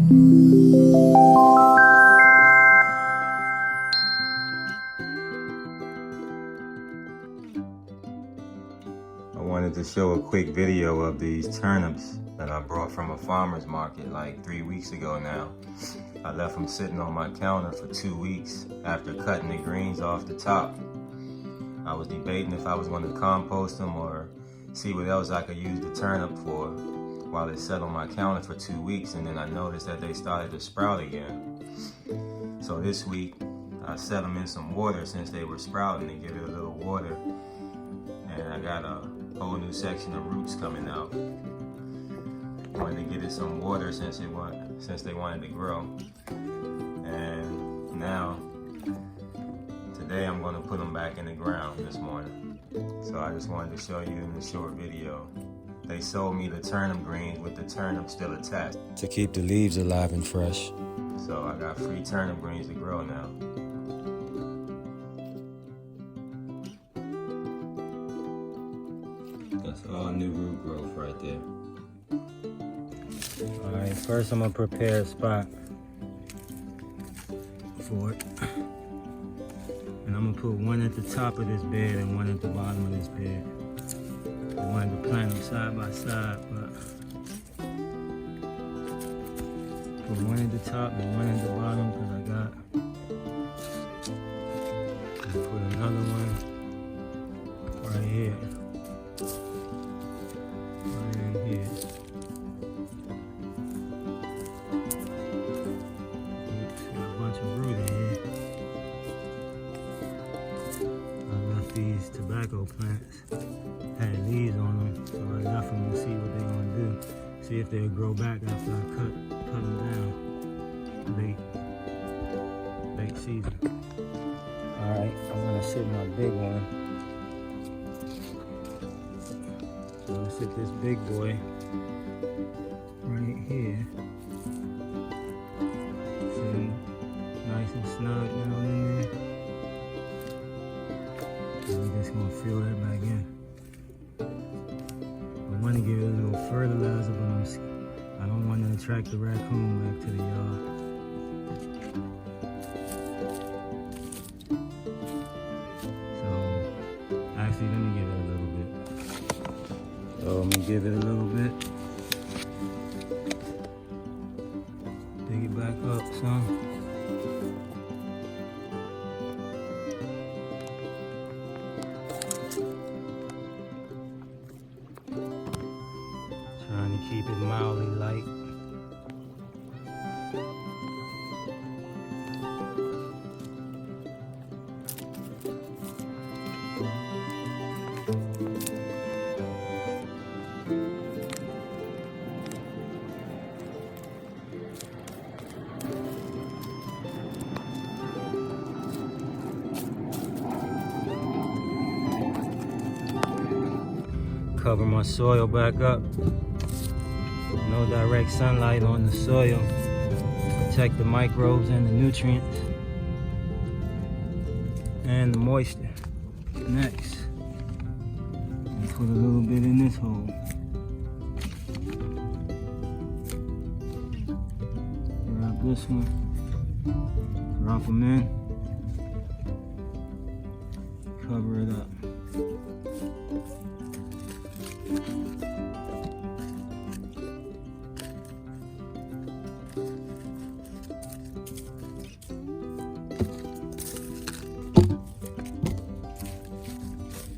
I wanted to show a quick video of these turnips that I brought from a farmer's market like 3 weeks ago now. I left them sitting on my counter for 2 weeks after cutting the greens off the top. I was debating if I was going to compost them or see what else I could use the turnip for while it sat on my counter for 2 weeks, and then I noticed that they started to sprout again. So this week I set them in some water since they were sprouting to give it a little water, and I got a whole new section of roots coming out. Wanted to give it some water since they wanted to grow. And now today I'm going to put them back in the ground this morning. So I just wanted to show you in this short video. They sold me the turnip greens with the turnip still attached to keep the leaves alive and fresh. So I got free turnip greens to grow now. That's all new root growth right there. Alright, first I'm going to prepare a spot for it. And I'm going to put one at the top of this bed and one at the bottom of this bed. I wanted to plant them side by side, but put one at the top and one at the bottom because I got. And put another one right here. Right in here. Oops, got a bunch of root in here. I left these tobacco plants. Had leaves on them, so I left them to see what they're gonna do. See if they'll grow back after I cut them down late season. All right, I'm gonna sit my big one. I'm gonna sit this big boy right here. See, nice and snug down in there. And we're just gonna fill that back in. I want to give it a little fertilizer, but I don't want to attract the raccoon back to the yard. So, actually, let me give it a little bit. So, I'm going to give it a little bit. Dig it back up some. Trying to keep it mildly light. Cover my soil back up. No direct sunlight on the soil. Protect the microbes and the nutrients and the moisture. Next, I'll put a little bit in this hole. Grab this one, drop them in, cover it up.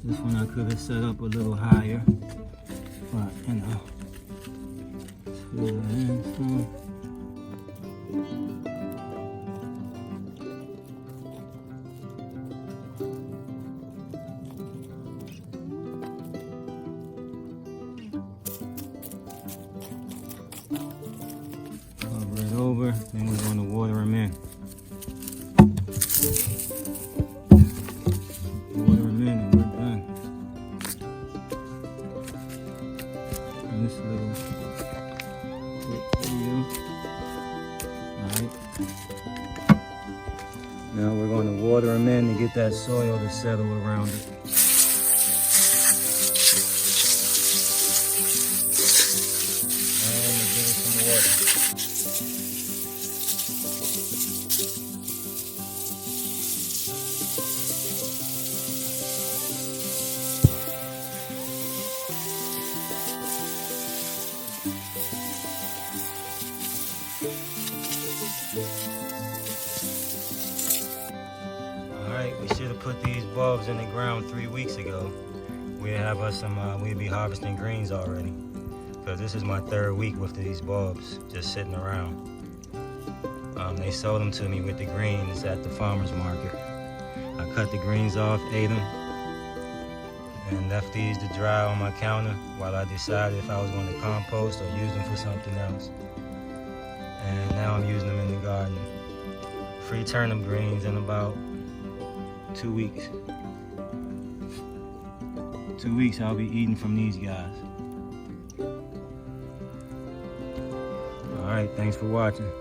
This one I could have set up a little higher, but you know, let's fill that in some. Cover it over, then we're going to water them in. Water them in and we're done. And this little quick video. Alright. Now we're going to water them in to get that soil to settle around it. And we'll give it some water. put these bulbs in the ground 3 weeks ago, we'd have us some, we'd be harvesting greens already. Because this is my 3rd week with these bulbs just sitting around. They sold them to me with the greens at the farmer's market. I cut the greens off, ate them, and left these to dry on my counter while I decided if I was going to compost or use them for something else. And now I'm using them in the garden. Free turnip greens in about 2 weeks. 2 weeks I'll be eating from these guys. Alright, thanks for watching.